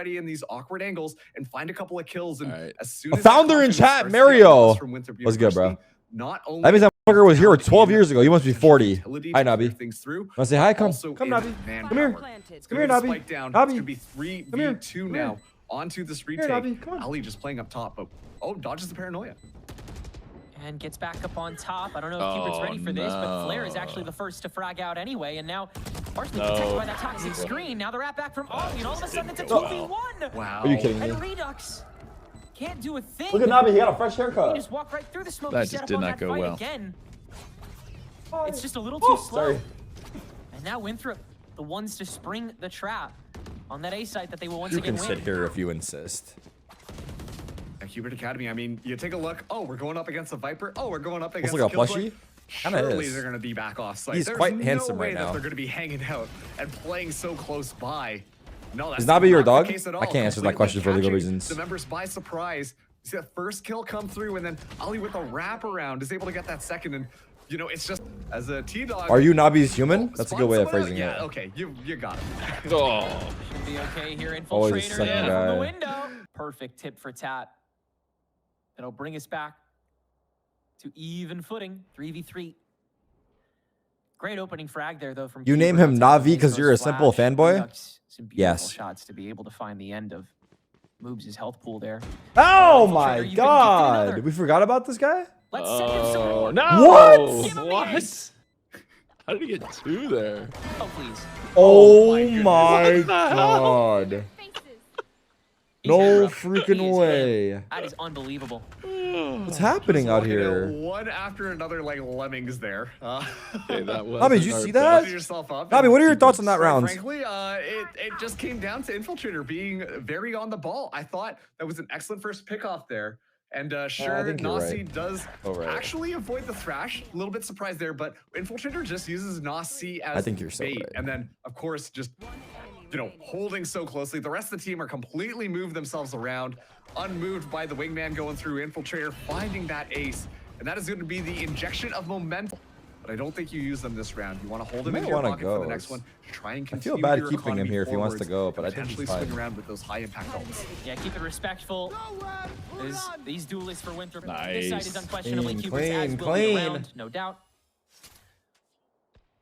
in these awkward angles and find a couple of kills. And as soon as founder in chat, Mario. What's good, bro? Not only that means that motherfucker was here 12 years ago. You must be 40. Hi, Nabi. Want to say hi? Come. Come, Nabi. Come here. Come here, Nabi. Nabi. It's going to be 3v2 now onto this retake. Ali just playing up top, but dodges the paranoia. And gets back up on top. I don't know if Cubert's ready for this, but Flair is actually the first to frag out anyway. And now partially protected by that toxic screen. Now they're back from Ollie, and all of a sudden it's a 2v1. Wow. Are you kidding me? And Redux can't do a thing. Look at Nabi, he got a fresh haircut. He just walked right through the smoke. That just did not go well. Again. It's just a little too slow. Sorry. And now Winthrop, the ones to spring the trap on that A site that they will once You again can win. sit here if you insist. Hubert Academy, I mean, you take a look. Oh, we're going up against a Viper. Oh, we're going up against Looks like a Killjoy. plushie. Kinda Surely is. they're going to be back off site. He's There's quite no handsome way right that now. they're going to be hanging out and playing so close by. No, that's Is Nabi your not the dog? case at all. I can't answer that Completely question for legal catching reasons. The members by surprise. You see that first kill come through, and then Ali with a wraparound is able to get that second. And you know, it's just as a T-Dog. Are you Nabi's human? That's a good way of phrasing it. Yeah, okay, you got it. Should be okay here. Always Infiltrator second in guy. from the window. Perfect tip for Tat. That'll bring us back to even footing, 3v3. Great opening frag there, though. From You name him Navi because you're a simple fanboy? Some beautiful Yes. shots to be able to find the end of Moobs' health pool there. Oh Infiltrator, my you've been god. gifted We forgot about this guy? Let's send him some more. No! What? Give him the What? ace. How did he get 2 there? Oh, please. Oh my What the hell? god. He's No in, bro. freaking He's way. in. That is unbelievable. What's happening out Walking here? one after another, like lemmings there. Okay, that was Nabi, did you see that? Build yourself up. Nabi, what are your thoughts on that So round? Frankly, it just came down to Infiltrator being very on the ball. I thought that was an excellent first pickoff there. And sure, think you're Nasi right. does right. actually avoid the thrash. A little bit surprised there, but Infiltrator just uses Nasi as I think you're so bait. right. And then, of course, just holding so closely. The rest of the team are completely moved themselves around, unmoved by the wingman going through. Infiltrator finding that ace. And that is going to be the injection of momentum. But I don't think you use them this round. You want to hold him in your pocket for the next one. Try and continue feel bad your keeping him economy here if he wants to forwards, go, but I think potentially he's fine. swing around with those high impact ults. Yeah, keep it respectful. These duelists for Winthrop. Nice. This side is unquestionably Clean, Cubert's as clean, will be the clean. round, no doubt.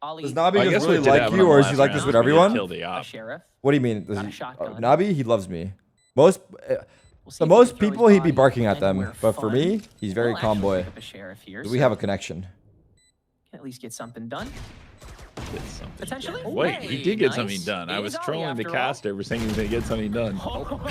Ali, Does I Nabi guess just we really did like have you, him or on is he last like this round. with We everyone? killed the a op. sheriff. What do you mean? Got a shotgun. Nabi, he loves me. We'll see The if he most can throw his people he'd be body barking at them, anywhere but for fun. me, he's very We'll calm actually boy. pick up a sheriff here, We so have a connection. can at least get something done. Get something Potentially. done. Wait, he did get Nice. something done. I It was was trolling the Ollie after all. caster for saying he was going to get something done.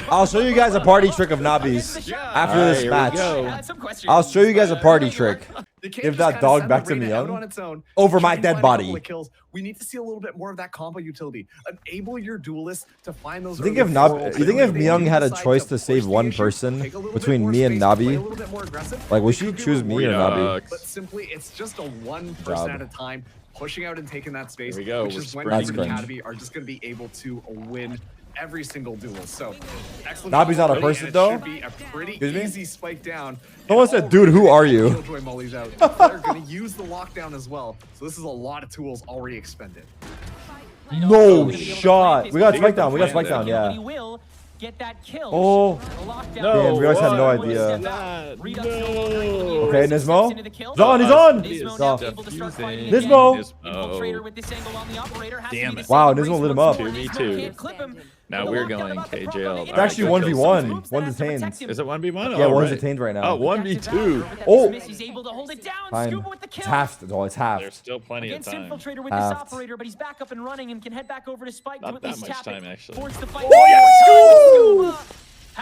I'll show you guys a party trick of Nabi's Yeah. after Alright, this here we match. go. I had some questions, I'll show you guys a but, party trick. You can't Give just that kinda dog send back the to Reyna out Miyoung on its own. over Try my and dead find a couple body. of kills. We need to see a little bit more of that combo utility. Enable your duelists to find those. You think early if forwards. you think if They Miyoung do had a decide choice to push save the one issue, person take a little bit between more me and space, play a Nabi, little bit more aggressive, like would it she could be choose me or rewarding. Nabi? But simply, it's just a one Job. person at a time, pushing out and taking that space. Here we go, Which we're is when sprinting. Hubert That's Academy are just going to be able to win every single duel. So, excellent. Nabi's not a job, person, and it though? should be a pretty Excuse me? easy spike down. Someone said, "Dude, who are you?" Killjoy Molly's out. They're going to use the lockdown as well. So this is a lot of tools already expended. No shot. We got spike down. We got spike down. But Yeah. he will get that kill. Oh. Lockdown. Damn, Redux had no what idea. was that? Redux No. Okay, Nismo. into the kill. He's on. He's on. Nismo Stop. now able to start fighting Nismo. again. Infiltrator with this angle on the operator. Has to Damn be it. the Wow, same Nismo race lit him once up. more. 2v2. Nismo can't clip him. Now The we're lockdown going about to KJL. propagate. It's actually Alright, 1v1. Moves One that has to detained. protect him. Is it 1v1? Yeah, one's Alright. detained right now. Oh, 1v2. Oh. He's able to hold it down. Fine. Scuba with the It's kill. half. Oh, it's half. There's still plenty of Against time. Infiltrator with Halved. this operator, but he's back up and running and can head back over to Spike Not to at that least much tap time, it. actually. Force the fight. Oh, Scuba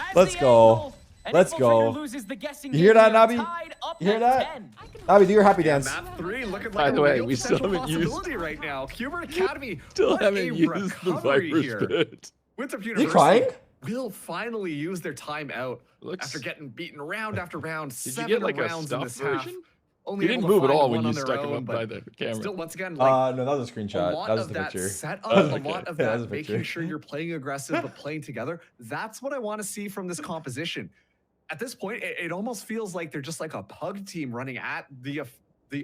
has Let's the go. angle, and Let's Infiltrator go. loses the guessing You hear game that, here, Nabi? tied up You hear at that? 10. Nabi, do your happy dance. Map 3 looking By like the a way, real we still potential haven't used- possibility right now. Hubert Academy Still what haven't a used the recovery Viper here. Spit. Winthrop Is he University crying? will finally use their time out Looks- after getting beaten round after round. Did you 7 get like a rounds in stuffed this half. version? Only He able didn't to move at find all one when you on their stuck him own, up but by the camera. Still, once again, like, No, that was a a screenshot. lot That was of the that picture. setup, a Okay. lot of Yeah, that that was a making picture. sure you're playing aggressive but playing together. That's what I want to see from this composition. At this point, it almost feels like they're just like a pug team running at the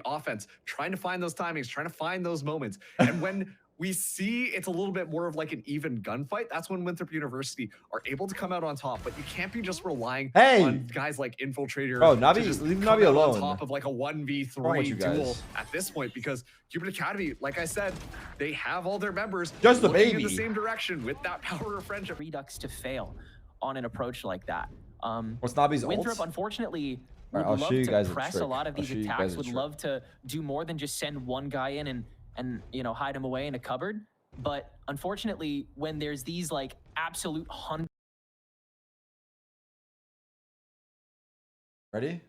offense, trying to find those timings, trying to find those moments. And when we see it's a little bit more of like an even gunfight. That's when Winthrop University are able to come out on top, but you can't be just relying on guys like Infiltrator. Bro, Nabi, leave Nabi alone. On top of like a 1v3 duel at this point, because Cupid Academy, like I said, they have all their members just looking in the same direction with that power of friendship. Redux to fail on an approach like that. What's Nabi's Winthrop, ult? unfortunately, would I'll love show you guys to a press trick. a lot of these attacks, would love to do more than just send one guy in and you know, hide him away in a cupboard. But unfortunately, when there's these like absolute hundreds. Ready?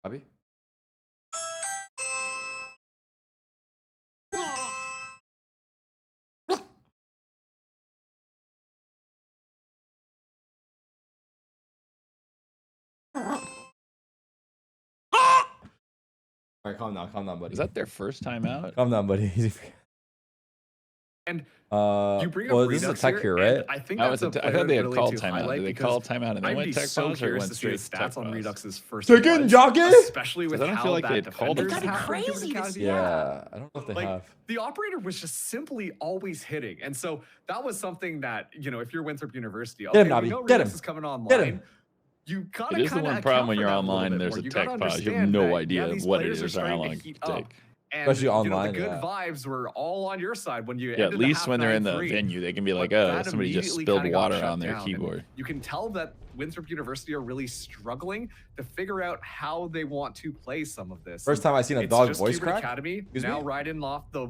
Nabi? All right, calm down, buddy. Is that their first time out? Calm down, buddy. And you bring up this is a tech here, right? I think I that's thought they had called timeout. Did they call timeout and then went tech pause, or went straight to tech stats on pause? Redux's first Chicken jockey? especially with I don't how feel like that they had called it. defenders It's have crazy been to see. Yeah, I don't know if they like, have. The operator was just simply always hitting, and so that was something that, you know, if you're Winthrop University, okay, Get him, we Nabi. know Get Redux him. is coming online. Get him. You gotta It is the kinda one problem when account you're for that a little online and bit there's more. a You tech gotta pause. You have understand no that, idea these what it players are is or how starting long to it heat could up. take. And, Especially you know, online, the good yeah. vibes were all on your side when you Yeah, at ended least the when they're in the half-9 3. venue, they can be like, But oh, that somebody just immediately spilled kinda got water shut on their down, and keyboard. you can tell that Winthrop University are really struggling to figure out how they want to play some of this. First time I seen a It's dog just voice Cupid crack. Academy now riding off the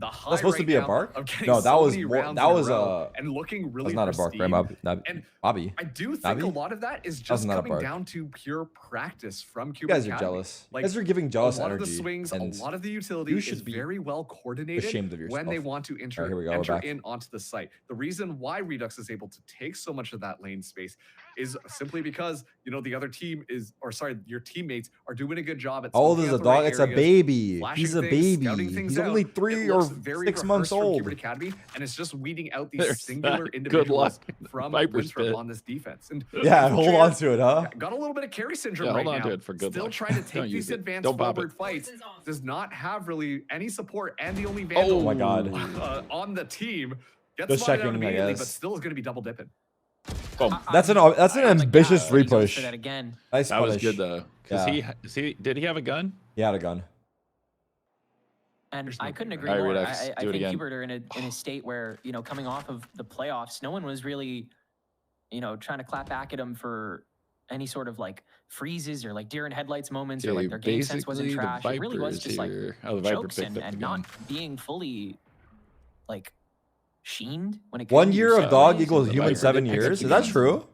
high That's supposed to right be a now bark? of getting No, that so was many more, rounds that in a was row and looking really that's not a bark, right, pristine. And Bobby? I do think a lot of that is just not a coming bark. down to pure practice from You Cupid guys are Academy. jealous. Like, you guys are giving jealous a lot energy. of the swings, a and lot of the utility you is should be very well coordinated ashamed of when they yourself. want to enter, here we go, enter we're back. in onto the site. The reason why Redux is able to take so much of that lane space is simply because, you know, the other team is, or sorry, your teammates are doing a good job at How old is scoping the out the dog? right It's a areas, baby. flashing He's a things, baby. scouting things He's out. only It 3 or looks very 6 months rehearsed from old. Cupid Academy, and it's just weeding out these There's singular that. Good individuals luck. from Viper's Winthrop Pit. on this defense. And Yeah, hold Infiltrator on to it, huh? got a little bit of carry syndrome Yeah, right hold on now. to it for good Still luck. trying to Don't take use these it. advanced Don't pop forward it. fights. Does not have really any support, and the only Vandal Oh my God. on the team gets Just spotted out checking, I immediately, but guess. still is going to be double dipping. Boom. That's an ambitious He goes for repush. that again. Nice That was punish. good though. Cause Yeah. did he have a gun? He had a gun. And I couldn't agree All right, more. Redux, I do it think again. Hubert are in a state where, you know, coming off of the playoffs, no one was really, you know, trying to clap back at him for any sort of like freezes or like deer in headlights moments or like their game sense wasn't Basically, trash. the It really was Viper just is like here. Oh, the Viper jokes picked up and the not gun. being fully like sheened when it came 1 to year your of dog plays. equals The human Viper 7 did pick up years. the Is that gun. true?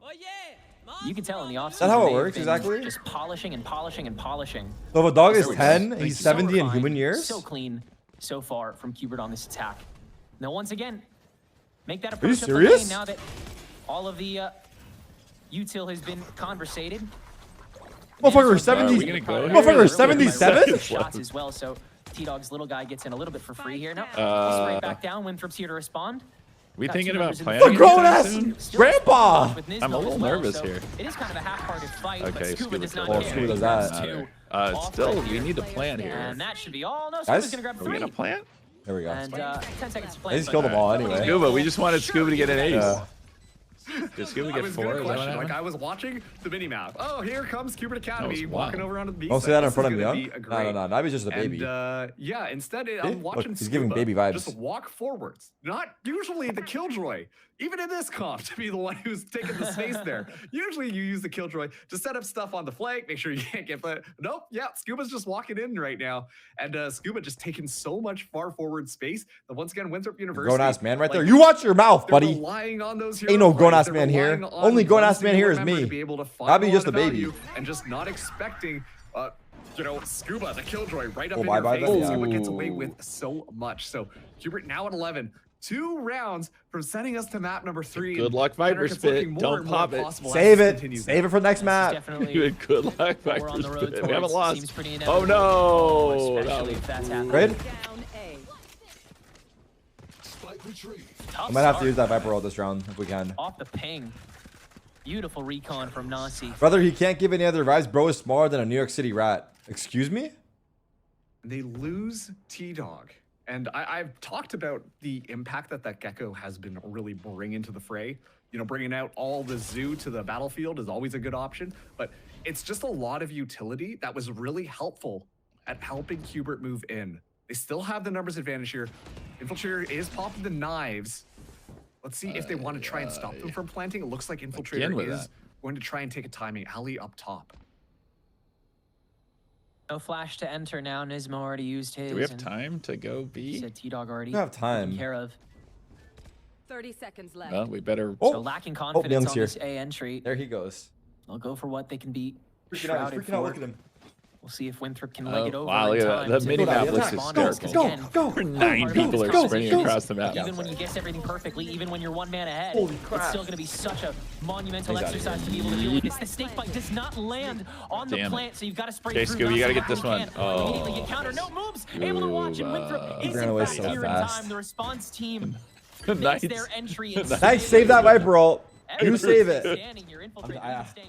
You can tell in the offseason. that how it they've works been exactly? Just polishing and polishing and polishing. So if a dog is So 10, it's he's so 70 in refined, human years? So clean so far from Hubert on this attack. Now, once again, make that you approach up the serious? lane now that all of the util has been conversated. Motherfucker, Advantage 70 Are we gonna go here? Motherfucker, really 77? by shots as well. So T-Dog's little guy gets in a little bit for free here. No, he's straight back down. Winthrop's here to respond. We Got thinking two about members in playing the A field. grown anytime ass soon? Still grandpa! with Nizno I'm a as little well, nervous so here. It is kind of a half-hearted fight, Okay, but Scuba Scuba does not does care. Scuba He does grabs that. two off Still, right we here. need to plan here. And that should be all. No, Guys? Scuba's gonna grab Are we three. gonna plan? There we go. And 10 seconds to play. They just killed them all anyway. Scuba, we just wanted Scuba to get an ace. Yeah. Did Scuba I get was 4? gonna Is that what question. Like happened? I was watching the mini map. Oh, here comes Cupid Academy That was walking wild. over onto the beach. Don't say that in This front is of gonna Young. be a No, great- Nabi's just a baby. And yeah, instead I'm watching Look, he's giving Scuba baby vibes. just walk forwards. Not usually the Killjoy. Even in this comp, to be the one who's taking the space there. Usually you use the Killjoy to set up stuff on the flank, make sure you can't get flat. Nope, yeah, Scuba's just walking in right now. And Scuba just taking so much far forward space that once again, Winthrop University. Grown-ass man right like, there. You watch your mouth, they're buddy. relying on those Ain't no hero grown-ass plays. man They're here. relying on Only grown-ass one man here is single member me. to be able to find I'll be a just lot a of baby. value and just not expecting you know, Scuba, the Killjoy, right up Oh, in your bye-bye face. then, Scuba yeah. gets away with so much. So Hubert now at 11. 2 rounds from sending us to map number 3. Good luck, Viper Spit. Don't pop it. Save it. Save it for next map. Definitely. Good luck, We're Viper on the road Spit. We haven't towards. lost. Seems pretty Oh inevitable, no! especially if that's happening. Raid? Down A. Tough I might have to start. use that Viper roll this round if we can. Off the ping. Beautiful recon from Nasi. Brother, he can't give any other revives. Bro is smaller than a New York City rat. Excuse me? They lose T-Dog. And I've talked about the impact that Gecko has been really bringing to the fray. You know, bringing out all the zoo to the battlefield is always a good option. But it's just a lot of utility that was really helpful at helping Hubert move in. They still have the numbers advantage here. Infiltrator is popping the knives. Let's see if they want to try and stop them from planting. It looks like Infiltrator is going to try and take a timing. Ali up top. No flash to enter now. Nismo already used his. Do we have time to go B? Said T-Dog already. We have time. Taken care of. 30 seconds left. Well, we better. So lacking confidence Miyoung's on here. this A entry. There he goes. They'll go for what they can beat. Freaking out, he's freaking out. Look at him. We'll see if Winthrop can leg it over. Wow, look in at time that. to The mini map get looks responders, hysterical. 'cause again, 9 people are sprinting across the map. Even when you guess everything perfectly, even when you're one man ahead, Holy crap. it's still going to be such a monumental exercise to be able to deal with this. The snake bite does not land on the plant, so you've got to spray Okay, through. Scooby, you got to get Nasi this one. immediately get counter. No moves. Able to watch, and Winthrop is in fact here in time. The response team makes their entry. Nice, save that Viper roll. You save it. You're infiltrating, you're staying